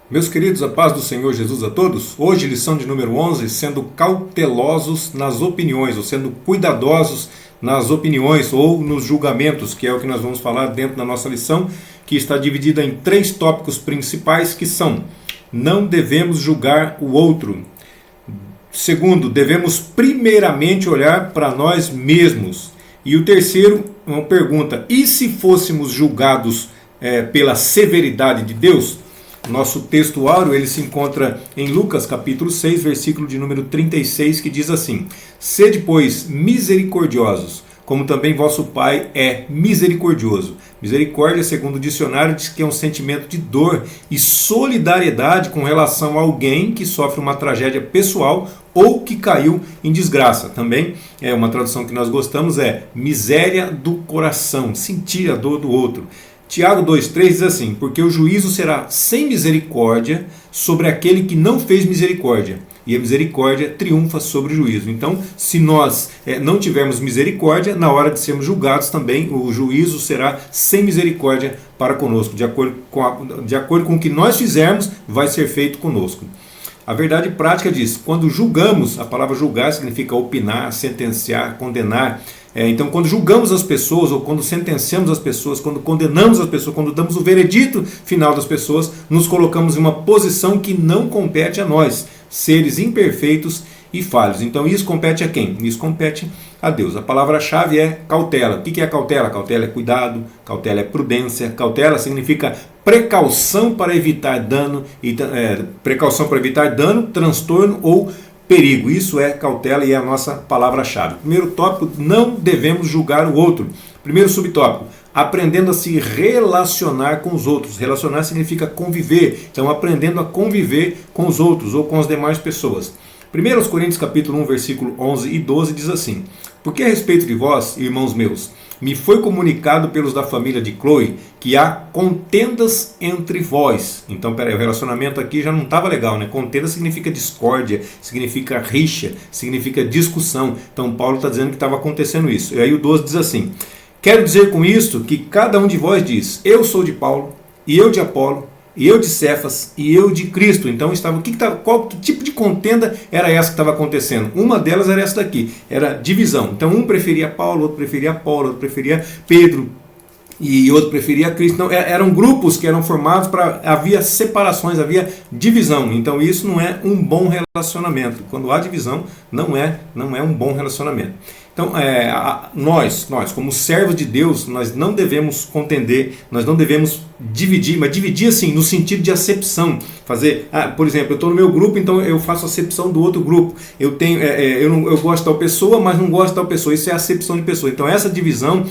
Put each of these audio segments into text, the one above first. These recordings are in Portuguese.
Meus queridos, a paz do Senhor Jesus a todos. Hoje, lição de número 11, sendo cautelosos nas opiniões, ou sendo cuidadosos nas opiniões ou nos julgamentos, que é o que nós vamos falar dentro da nossa lição, que está dividida em 3 tópicos principais, que são: não devemos julgar o outro. Segundo, devemos primeiramente olhar para nós mesmos. E o terceiro, uma pergunta: e se fôssemos julgados pela severidade de Deus? Nosso texto áureo ele se encontra em Lucas capítulo 6, versículo de número 36, que diz assim: sede, pois, misericordiosos, como também vosso Pai é misericordioso. Misericórdia, segundo o dicionário, diz que é um sentimento de dor e solidariedade com relação a alguém que sofre uma tragédia pessoal ou que caiu em desgraça. Também é uma tradução que nós gostamos, é miséria do coração, sentir a dor do outro. Tiago 2,3 diz assim: porque o juízo será sem misericórdia sobre aquele que não fez misericórdia, e a misericórdia triunfa sobre o juízo. Então, se nós não tivermos misericórdia, na hora de sermos julgados também, o juízo será sem misericórdia para conosco. De acordo com o que nós fizermos, vai ser feito conosco. A verdade prática diz: quando julgamos, a palavra julgar significa opinar, sentenciar, condenar. Então, quando julgamos as pessoas, ou quando sentenciamos as pessoas, quando condenamos as pessoas, quando damos o veredito final das pessoas, nos colocamos em uma posição que não compete a nós, seres imperfeitos e falhos. Então, isso compete a quem? Isso compete a Deus. A palavra-chave é cautela. O que é cautela? Cautela é cuidado, cautela é prudência. Cautela significa precaução para evitar dano, transtorno ou perigo. Isso é cautela e é a nossa palavra-chave. Primeiro tópico: não devemos julgar o outro. Primeiro subtópico: aprendendo a se relacionar com os outros. Relacionar significa conviver. Então, aprendendo a conviver com os outros ou com as demais pessoas. 1 Coríntios capítulo 1, versículo 11 e 12 diz assim: porque a respeito de vós, irmãos meus, me foi comunicado pelos da família de Chloe que há contendas entre vós. Então, peraí, o relacionamento aqui já não estava legal, né? Contenda significa discórdia, significa rixa, significa discussão. Então, Paulo está dizendo que estava acontecendo isso. E aí o 12 diz assim: quero dizer com isto que cada um de vós diz: eu sou de Paulo, e eu de Apolo, e eu de Cefas, e eu de Cristo. Então, que tipo de contenda era essa que estava acontecendo? Uma delas era essa daqui, era divisão. Então, um preferia Paulo, outro preferia Apolo, outro preferia Pedro, e outro preferia Cristo. Então, eram grupos que eram formados havia separações, havia divisão. Então, isso não é um bom relacionamento. Quando há divisão, não é um bom relacionamento. Então, nós, como servos de Deus, nós não devemos contender, nós não devemos dividir, mas dividir assim, no sentido de acepção. Fazer, por exemplo, eu estou no meu grupo, então eu faço acepção do outro grupo. Eu gosto de tal pessoa, mas não gosto de tal pessoa. Isso é acepção de pessoa. Então, essa divisão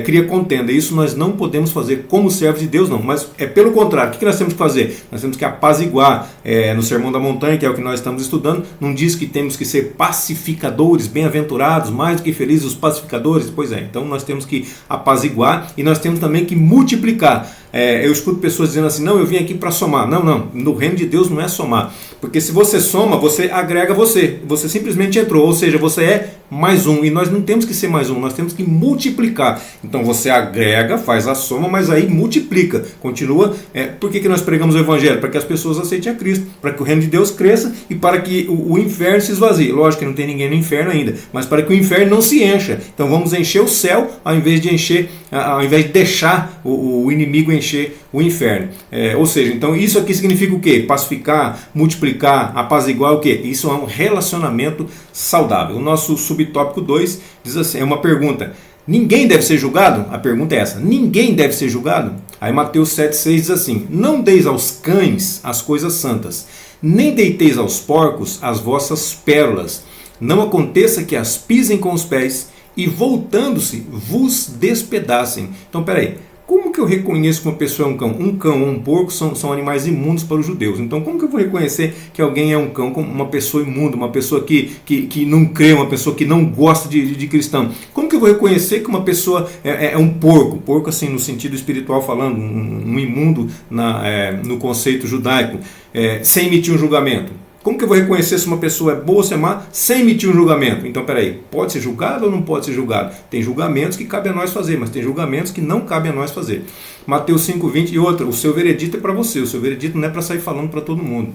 cria contenda. Isso nós não podemos fazer como servos de Deus, não. Mas pelo contrário, o que nós temos que fazer? Nós temos que apaziguar. No Sermão da Montanha, que é o que nós estamos estudando, não diz que temos que ser pacificadores, bem-aventurados, mais do que felizes os pacificadores? Pois é, então nós temos que apaziguar e nós temos também que multiplicar. Eu escuto pessoas dizendo assim: não, eu vim aqui para somar. Não, no reino de Deus não é somar, porque se você soma, você agrega você simplesmente entrou, ou seja, você é mais um, e nós não temos que ser mais um, nós temos que multiplicar. Então você agrega, faz a soma, mas aí multiplica, continua. Por que nós pregamos o Evangelho? Para que as pessoas aceitem a Cristo, para que o reino de Deus cresça e para que o inferno se esvazie. Lógico que não tem ninguém no inferno ainda, mas para que o inferno não se encha. Então vamos encher o céu ao invés de deixar o inimigo encher o inferno. Ou seja, então isso aqui significa o quê? Pacificar, multiplicar, apaziguar o quê? Isso é um relacionamento saudável. O nosso subtópico 2 diz assim, é uma pergunta: ninguém deve ser julgado? A pergunta é essa: ninguém deve ser julgado? Aí Mateus 7,6 diz assim: não deis aos cães as coisas santas, nem deiteis aos porcos as vossas pérolas, não aconteça que as pisem com os pés e voltando-se vos despedacem. Então, peraí, como que eu reconheço que uma pessoa é um cão? Um cão ou um porco são animais imundos para os judeus. Então, como que eu vou reconhecer que alguém é um cão, como uma pessoa imunda, uma pessoa que não crê, uma pessoa que não gosta de cristão? Como que eu vou reconhecer que uma pessoa é um porco? Porco, assim, no sentido espiritual falando, um imundo no conceito judaico, sem emitir um julgamento. Como que eu vou reconhecer se uma pessoa é boa ou se é má sem emitir um julgamento? Então, peraí, pode ser julgado ou não pode ser julgado? Tem julgamentos que cabe a nós fazer, mas tem julgamentos que não cabe a nós fazer. Mateus 5,20 e outra, o seu veredito é para você, o seu veredito não é para sair falando para todo mundo.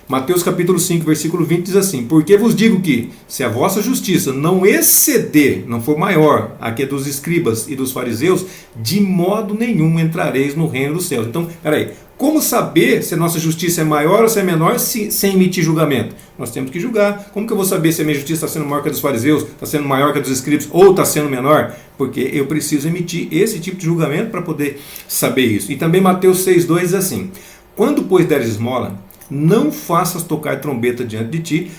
Mateus capítulo 5, versículo 20 diz assim: porque vos digo que, se a vossa justiça não exceder, não for maior a que a dos escribas e dos fariseus, de modo nenhum entrareis no reino dos céus. Então, peraí, como saber se a nossa justiça é maior ou se é menor sem emitir julgamento? Nós temos que julgar. Como que eu vou saber se a minha justiça está sendo maior que a dos fariseus, está sendo maior que a dos escribas ou está sendo menor? Porque eu preciso emitir esse tipo de julgamento para poder saber isso. E também Mateus 6,2 diz assim: quando, pois, deres esmola, não faças tocar trombeta diante de ti,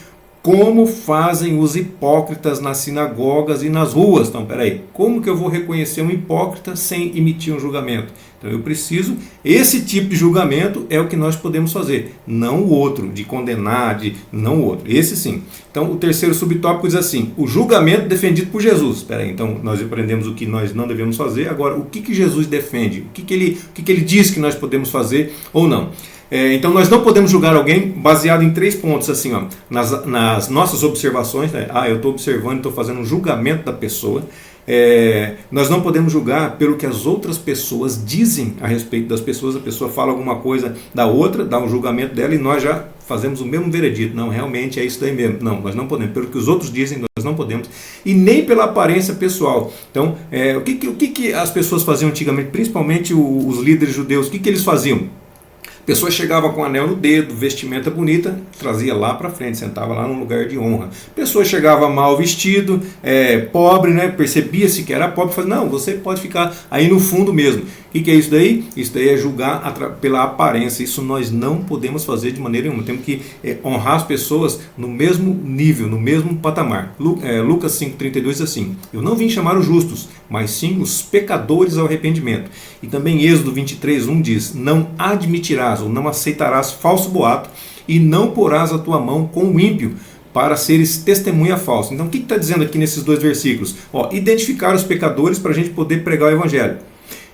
como fazem os hipócritas nas sinagogas e nas ruas. Então, peraí, como que eu vou reconhecer um hipócrita sem emitir um julgamento? Então, eu preciso, esse tipo de julgamento é o que nós podemos fazer, não o outro, de condenar, não o outro, esse sim. Então, o terceiro subtópico diz assim: o julgamento defendido por Jesus. Peraí, então nós aprendemos o que nós não devemos fazer, agora o que Jesus defende, o que ele diz que nós podemos fazer ou não. Então nós não podemos julgar alguém baseado em 3 pontos, assim, ó, nas nossas observações, né? Eu estou observando, estou fazendo um julgamento da pessoa. Nós não podemos julgar pelo que as outras pessoas dizem a respeito das pessoas. A pessoa fala alguma coisa da outra, dá um julgamento dela e nós já fazemos o mesmo veredito. Não, realmente é isso daí mesmo. Não, nós não podemos. Pelo que os outros dizem, nós não podemos. E nem pela aparência pessoal. Então, o que as pessoas faziam antigamente, principalmente os líderes judeus, o que eles faziam? A pessoa chegava com anel no dedo, vestimenta bonita, trazia lá para frente, sentava lá num lugar de honra. A pessoa chegava mal vestido, pobre, né? Percebia-se que era pobre, falava: não, você pode ficar aí no fundo mesmo. O que é isso daí? Isso daí é julgar pela aparência. Isso nós não podemos fazer de maneira nenhuma. Temos que honrar as pessoas no mesmo nível, no mesmo patamar. Lucas 5,32 diz assim: eu não vim chamar os justos, mas sim os pecadores ao arrependimento. E também Êxodo 23,1 diz: não admitirás ou não aceitarás falso boato e não porás a tua mão com o ímpio, para seres testemunha falsa. Então, o que está dizendo aqui nesses 2 versículos? Identificar os pecadores para a gente poder pregar o evangelho.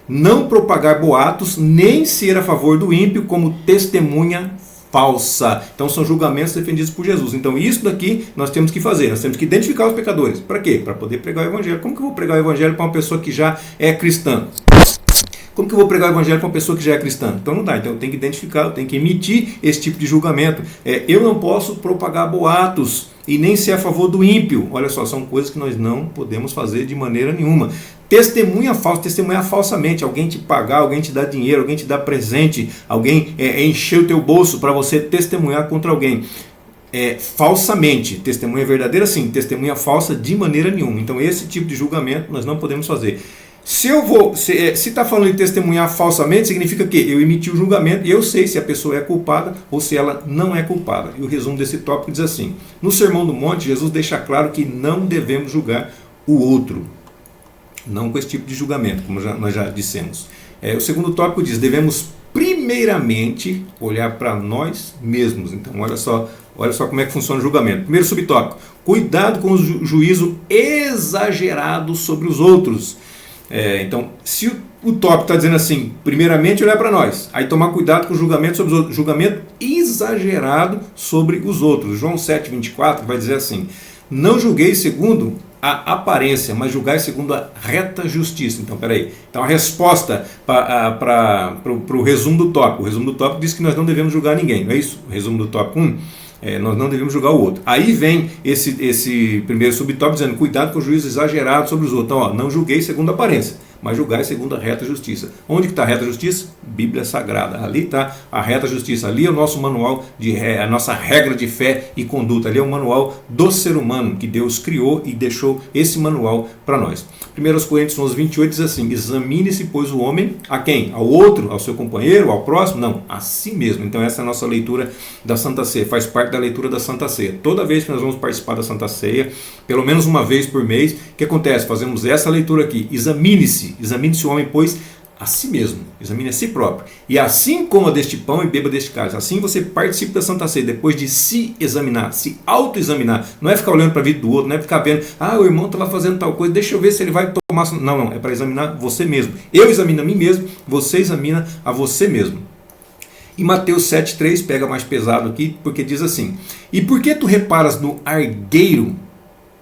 Não propagar boatos, nem ser a favor do ímpio como testemunha falsa. Então são julgamentos defendidos por Jesus. Então isso daqui nós temos que fazer. Nós temos que identificar os pecadores. Para quê? Para poder pregar o evangelho. Como que eu vou pregar o evangelho para uma pessoa que já é cristã? Como que eu vou pregar o evangelho para uma pessoa que já é cristã? Então não dá. Então eu tenho que identificar, eu tenho que emitir esse tipo de julgamento. Eu não posso propagar boatos e nem ser a favor do ímpio. Olha só, são coisas que nós não podemos fazer de maneira nenhuma. Testemunha falsa, testemunhar falsamente. Alguém te pagar, alguém te dá dinheiro, alguém te dá presente, alguém encher o teu bolso para você testemunhar contra alguém. Falsamente. Testemunha verdadeira sim, testemunha falsa de maneira nenhuma. Então esse tipo de julgamento nós não podemos fazer. Se está falando de testemunhar falsamente, significa que eu emiti o julgamento e eu sei se a pessoa é culpada ou se ela não é culpada. E o resumo desse tópico diz assim: no Sermão do Monte, Jesus deixa claro que não devemos julgar o outro. Não com esse tipo de julgamento, como nós já dissemos. O segundo tópico diz: devemos primeiramente olhar para nós mesmos. Então olha só como é que funciona o julgamento. Primeiro subtópico: cuidado com o juízo exagerado sobre os outros. Então, se o tópico está dizendo assim, primeiramente olhar para nós, aí tomar cuidado com o julgamento sobre os outros, julgamento exagerado sobre os outros. João 7,24 vai dizer assim: não julgueis segundo a aparência, mas julgai segundo a reta justiça. Então, peraí. Então, a resposta para o resumo do tópico. O resumo do tópico diz que nós não devemos julgar ninguém, não é isso? O resumo do tópico 1. Nós não devemos julgar o outro. Aí vem esse primeiro subtópico dizendo: cuidado com o juízo exagerado sobre os outros. Então, não julguei segundo a aparência, mas julgai segundo a reta justiça. Onde que está a reta justiça? Bíblia Sagrada. Ali está a reta justiça. Ali é o nosso manual, a nossa regra de fé e conduta. Ali é o manual do ser humano que Deus criou e deixou esse manual para nós. 1 Coríntios 11:28 diz assim: examine-se, pois, o homem a quem? Ao outro? Ao seu companheiro? Ao próximo? Não, a si mesmo. Então essa é a nossa leitura da Santa Ceia. Faz parte da leitura da Santa Ceia. Toda vez que nós vamos participar da Santa Ceia, pelo menos uma vez por mês, o que acontece? Fazemos essa leitura aqui: examine-se o homem, pois, a si mesmo, examine a si próprio, e assim coma deste pão e beba deste cálice. Assim você participa da Santa Ceia, depois de se examinar, se autoexaminar. Não é ficar olhando para a vida do outro, não é ficar vendo: o irmão estava fazendo tal coisa, deixa eu ver se ele vai tomar. Não, é para examinar você mesmo. Eu examino a mim mesmo, você examina a você mesmo. E Mateus 7,3 pega mais pesado aqui, porque diz assim: e por que tu reparas no argueiro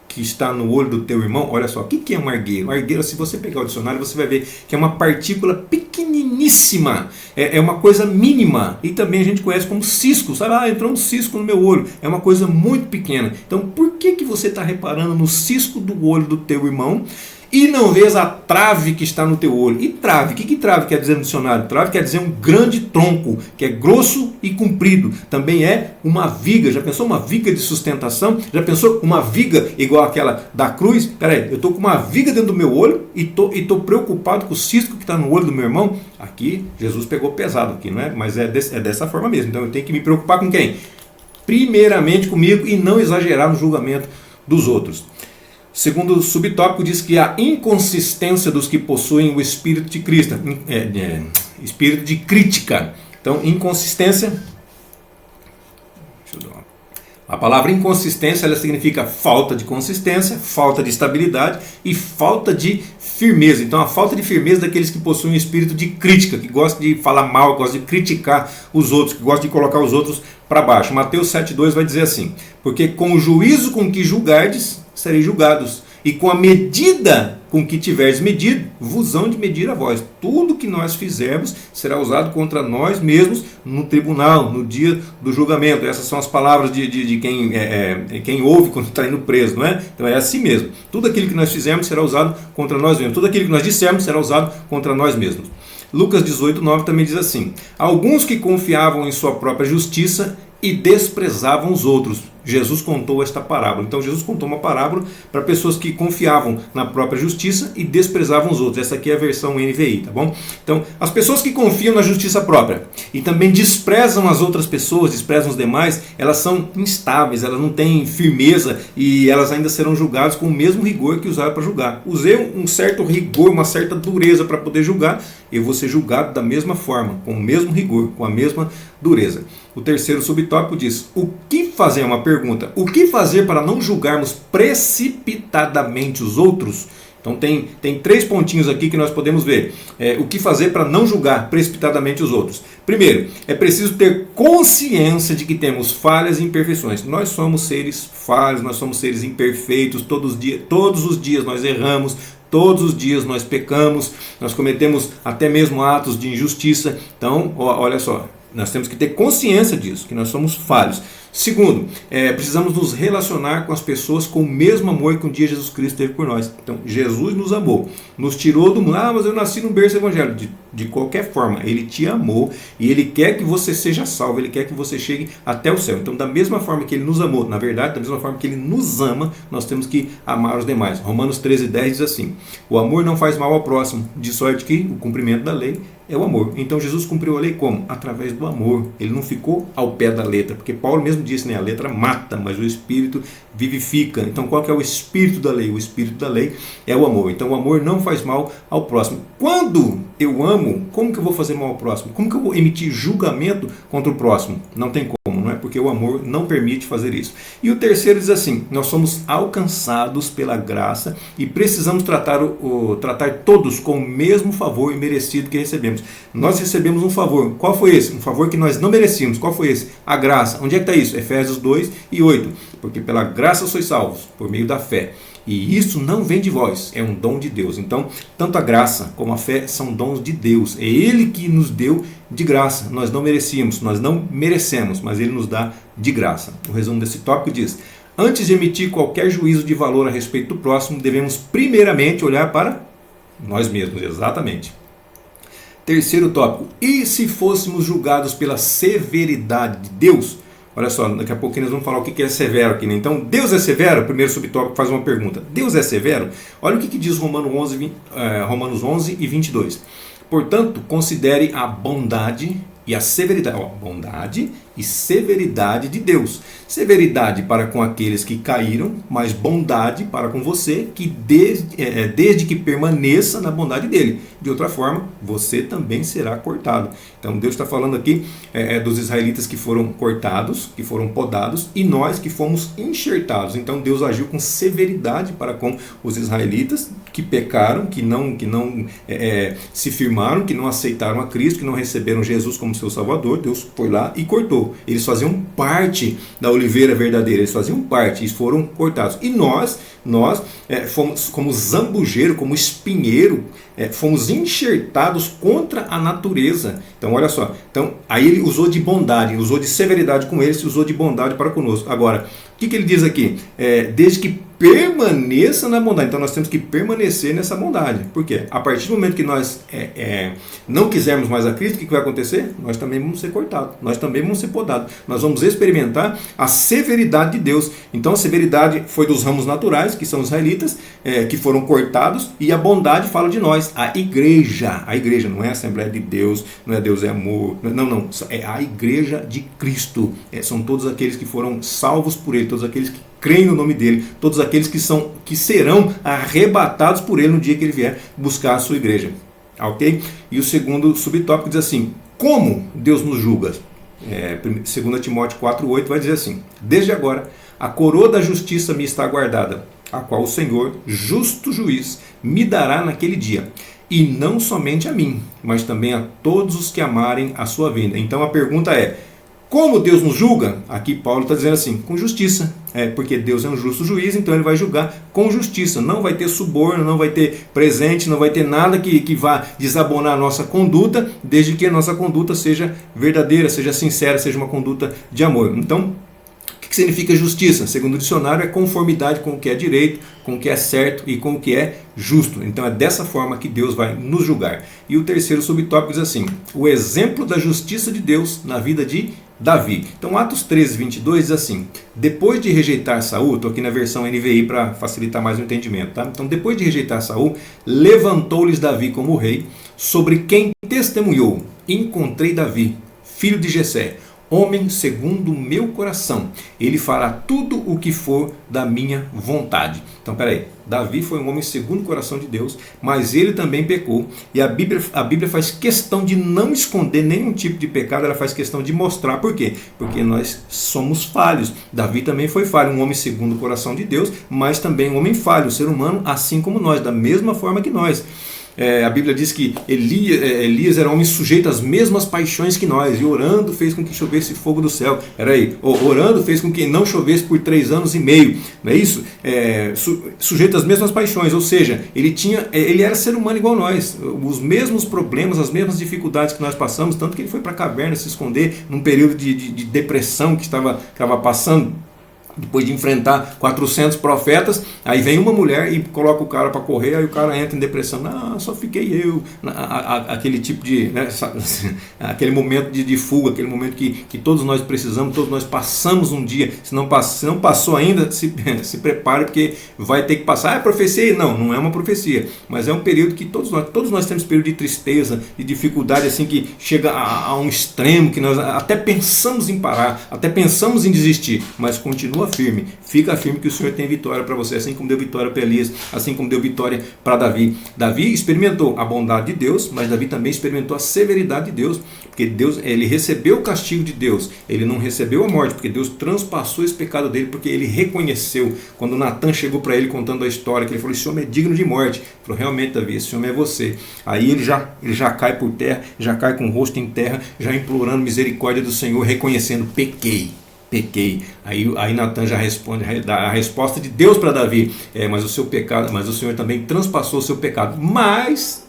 que está no olho do teu irmão? Olha só, o que é um argueiro? Argueiro, se você pegar o dicionário, você vai ver que é uma partícula pequeniníssima, é uma coisa mínima, e também a gente conhece como cisco, sabe? Entrou um cisco no meu olho, é uma coisa muito pequena. Então por que você está reparando no cisco do olho do teu irmão e não vês a trave que está no teu olho? E trave, o que trave quer dizer no dicionário? Trave quer dizer um grande tronco, que é grosso e comprido. Também é uma viga. Já pensou uma viga de sustentação? Já pensou uma viga igual aquela da cruz? Peraí, eu estou com uma viga dentro do meu olho e estou preocupado com o cisco que está no olho do meu irmão? Aqui, Jesus pegou pesado aqui, não é? Mas é dessa forma mesmo. Então eu tenho que me preocupar com quem? Primeiramente comigo, e não exagerar no julgamento dos outros. Segundo o subtópico, diz que a inconsistência dos que possuem o espírito de Cristo, espírito de crítica. Então, inconsistência, a palavra inconsistência, ela significa falta de consistência, falta de estabilidade e falta de firmeza. Então, a falta de firmeza daqueles que possuem um espírito de crítica, que gostam de falar mal, que gostam de criticar os outros, que gostam de colocar os outros para baixo. Mateus 7,2 vai dizer assim: porque com o juízo com que julgardes, sereis julgados, e com a medida com que tiveres medido, vos hão de medir a vós. Tudo que nós fizermos será usado contra nós mesmos no tribunal, no dia do julgamento. Essas são as palavras de quem ouve quando está indo preso, não é? Então é assim mesmo. Tudo aquilo que nós fizermos será usado contra nós mesmos. Tudo aquilo que nós dissermos será usado contra nós mesmos. Lucas 18,9 também diz assim: alguns que confiavam em sua própria justiça e desprezavam os outros. Jesus contou esta parábola. Então Jesus contou uma parábola para pessoas que confiavam na própria justiça e desprezavam os outros. Essa aqui é a versão NVI, tá bom? Então, as pessoas que confiam na justiça própria e também desprezam as outras pessoas, desprezam os demais, elas são instáveis, elas não têm firmeza e elas ainda serão julgadas com o mesmo rigor que usaram para julgar. Usei um certo rigor, uma certa dureza para poder julgar, eu vou ser julgado da mesma forma, com o mesmo rigor, com a mesma dureza. O terceiro subtópico diz: o que fazer? É uma pergunta. O que fazer para não julgarmos precipitadamente os outros? Então tem 3 pontinhos aqui que nós podemos ver. O que fazer para não julgar precipitadamente os outros? Primeiro, é preciso ter consciência de que temos falhas e imperfeições. Nós somos seres falhos, nós somos seres imperfeitos, todos os dias nós erramos, todos os dias nós pecamos, nós cometemos até mesmo atos de injustiça. Então, olha só, nós temos que ter consciência disso, que nós somos falhos. Segundo, precisamos nos relacionar com as pessoas com o mesmo amor que um dia Jesus Cristo teve por nós. Então, Jesus nos amou, nos tirou do mundo. Mas eu nasci no berço evangélico. De qualquer forma, Ele te amou e Ele quer que você seja salvo, Ele quer que você chegue até o céu. Então, da mesma forma que Ele nos amou, na verdade, da mesma forma que Ele nos ama, nós temos que amar os demais. Romanos 13,10 diz assim: o amor não faz mal ao próximo, de sorte que o cumprimento da lei é o amor. Então Jesus cumpriu a lei como? Através do amor. Ele não ficou ao pé da letra, porque Paulo mesmo disse, né? A letra mata, mas o Espírito vivifica. Então qual que é o espírito da lei? O espírito da lei é o amor. Então o amor não faz mal ao próximo. Quando eu amo, como que eu vou fazer mal ao próximo? Como que eu vou emitir julgamento contra o próximo? Não tem como, não é? Porque o amor não permite fazer isso. E o terceiro diz assim: nós somos alcançados pela graça e precisamos tratar todos com o mesmo favor merecido que recebemos. Nós recebemos um favor. Qual foi esse? Um favor que nós não merecíamos. Qual foi esse? A graça. Onde é que está isso? Efésios 2:8. Porque pela graça sois salvos, por meio da fé. E isso não vem de vós, é um dom de Deus. Então, tanto a graça como a fé são dons de Deus. É Ele que nos deu de graça. Nós não merecíamos, nós não merecemos, mas Ele nos dá de graça. O resumo desse tópico diz: antes de emitir qualquer juízo de valor a respeito do próximo, devemos primeiramente olhar para nós mesmos. Exatamente. Terceiro tópico: e se fôssemos julgados pela severidade de Deus? Olha só, daqui a pouquinho nós vamos falar o que é severo aqui, né? Então, Deus é severo? Primeiro subtópico faz uma pergunta. Deus é severo? Olha o que diz Romanos 11:22. Portanto, considere a bondade e a severidade. Bondade e severidade de Deus. Severidade para com aqueles que caíram, mas bondade para com você, que desde que permaneça na bondade dele. De outra forma, você também será cortado. Então Deus está falando aqui dos israelitas que foram cortados, que foram podados, e nós que fomos enxertados. Então Deus agiu com severidade para com os israelitas, que pecaram, que não se firmaram, que não aceitaram a Cristo, que não receberam Jesus como seu Salvador. Deus foi lá e cortou. Eles faziam parte da oliveira verdadeira, eles faziam parte e foram cortados. E nós fomos como zambujeiro, como espinheiro, fomos enxertados contra a natureza. Então olha só, então, aí ele usou de bondade, usou de severidade com eles, usou de bondade para conosco. Agora, o que ele diz aqui? Desde que permaneça na bondade. Então nós temos que permanecer nessa bondade. Por quê? A partir do momento que nós não quisermos mais a Cristo, o que vai acontecer? Nós também vamos ser cortados, nós também vamos ser podados. Nós vamos experimentar a severidade de Deus. Então a severidade foi dos ramos naturais, que são os israelitas, que foram cortados, e a bondade fala de nós, a igreja. A igreja não é a Assembleia de Deus, não é Deus é amor, não, é a igreja de Cristo. São todos aqueles que foram salvos por Ele, todos aqueles que creem no nome dele, todos aqueles que serão arrebatados por ele no dia que ele vier buscar a sua igreja. Ok? E o segundo subtópico diz assim: como Deus nos julga? 2 Timóteo 4,8 vai dizer assim: desde agora a coroa da justiça me está guardada, a qual o Senhor, justo juiz, me dará naquele dia. E não somente a mim, mas também a todos os que amarem a sua vinda. Então a pergunta é: como Deus nos julga? Aqui Paulo está dizendo assim: com justiça. Porque Deus é um justo juiz, então ele vai julgar com justiça. Não vai ter suborno, não vai ter presente, não vai ter nada que vá desabonar a nossa conduta, desde que a nossa conduta seja verdadeira, seja sincera, seja uma conduta de amor. Então, o que significa justiça? Segundo o dicionário, é conformidade com o que é direito, com o que é certo e com o que é justo. Então é dessa forma que Deus vai nos julgar. E o terceiro subtópico diz assim: o exemplo da justiça de Deus na vida de Davi. Então Atos 13:22 diz assim: depois de rejeitar Saul, estou aqui na versão NVI para facilitar mais o entendimento, tá? Então depois de rejeitar Saul, levantou-lhes Davi como rei, sobre quem testemunhou: encontrei Davi, filho de Jessé, homem segundo o meu coração, ele fará tudo o que for da minha vontade. Então peraí, Davi foi um homem segundo o coração de Deus, mas ele também pecou, e a Bíblia faz questão de não esconder nenhum tipo de pecado, ela faz questão de mostrar. Por quê? Porque nós somos falhos. Davi também foi falho, um homem segundo o coração de Deus, mas também um homem falho, um ser humano assim como nós, da mesma forma que nós. A Bíblia diz que Elias era um homem sujeito às mesmas paixões que nós, e orando fez com que chovesse fogo do céu. Orando fez com que não chovesse por 3 anos e meio, não é isso? Sujeito às mesmas paixões, ou seja, ele era ser humano igual nós, os mesmos problemas, as mesmas dificuldades que nós passamos, tanto que ele foi para a caverna se esconder num período de depressão que estava passando. Depois de enfrentar 400 profetas, aí vem uma mulher e coloca o cara para correr, aí o cara entra em depressão. Não, só fiquei eu. Aquele tipo de... aquele momento de fuga, aquele momento que todos nós precisamos, todos nós passamos um dia. Se não passou ainda, se prepare, porque vai ter que passar. É profecia? Não é uma profecia, mas é um período que todos nós temos período de tristeza, de dificuldade, assim, que chega a um extremo, que nós até pensamos em parar, até pensamos em desistir, mas continua firme, fica firme que o Senhor tem vitória para você, assim como deu vitória para Elias, assim como deu vitória para Davi. Davi experimentou a bondade de Deus, mas Davi também experimentou a severidade de Deus, porque Deus, ele recebeu o castigo de Deus, ele não recebeu a morte, porque Deus transpassou esse pecado dele, porque ele reconheceu, quando Natan chegou para ele contando a história, que ele falou: esse homem é digno de morte. Ele falou: realmente, Davi, esse homem é você. Aí ele já cai por terra, já cai com o rosto em terra, já implorando misericórdia do Senhor, reconhecendo: pequei. Aí Natan já responde, dá a resposta de Deus para Davi: mas o seu pecado, mas o Senhor também transpassou o seu pecado,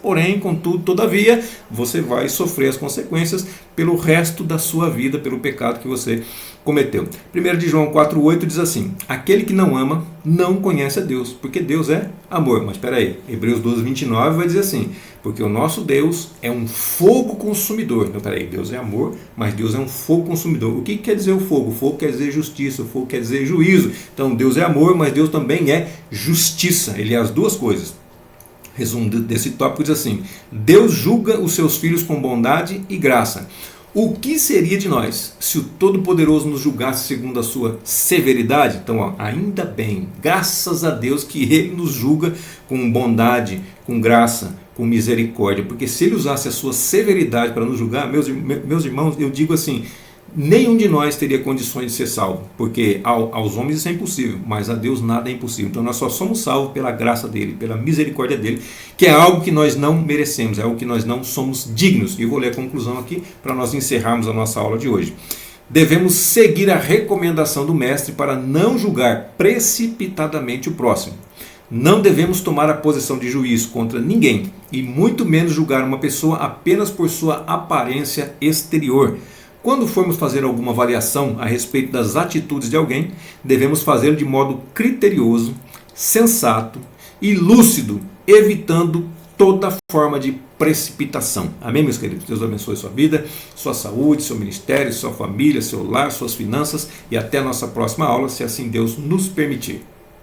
porém, contudo, todavia, você vai sofrer as consequências pelo resto da sua vida, pelo pecado que você cometeu. 1 de João 4,8 diz assim: aquele que não ama não conhece a Deus, porque Deus é amor. Mas espera aí, Hebreus 12:29 vai dizer assim: porque o nosso Deus é um fogo consumidor. Então espera aí, Deus é amor, mas Deus é um fogo consumidor. O que quer dizer o fogo? O fogo quer dizer justiça, o fogo quer dizer juízo. Então Deus é amor, mas Deus também é justiça, ele é as duas coisas. Resumo desse tópico diz assim: Deus julga os seus filhos com bondade e graça. O que seria de nós se o Todo-Poderoso nos julgasse segundo a sua severidade? Então, ainda bem, graças a Deus que Ele nos julga com bondade, com graça, com misericórdia. Porque se Ele usasse a sua severidade para nos julgar, meus irmãos, eu digo assim, nenhum de nós teria condições de ser salvo, porque aos homens isso é impossível, mas a Deus nada é impossível. Então nós só somos salvos pela graça dele, pela misericórdia dele, que é algo que nós não merecemos, é algo que nós não somos dignos. E vou ler a conclusão aqui para nós encerrarmos a nossa aula de hoje. Devemos seguir a recomendação do mestre para não julgar precipitadamente o próximo. Não devemos tomar a posição de juiz contra ninguém, e muito menos julgar uma pessoa apenas por sua aparência exterior. Quando formos fazer alguma avaliação a respeito das atitudes de alguém, devemos fazê-lo de modo criterioso, sensato e lúcido, evitando toda forma de precipitação. Amém, meus queridos? Deus abençoe sua vida, sua saúde, seu ministério, sua família, seu lar, suas finanças, e até a nossa próxima aula, se assim Deus nos permitir.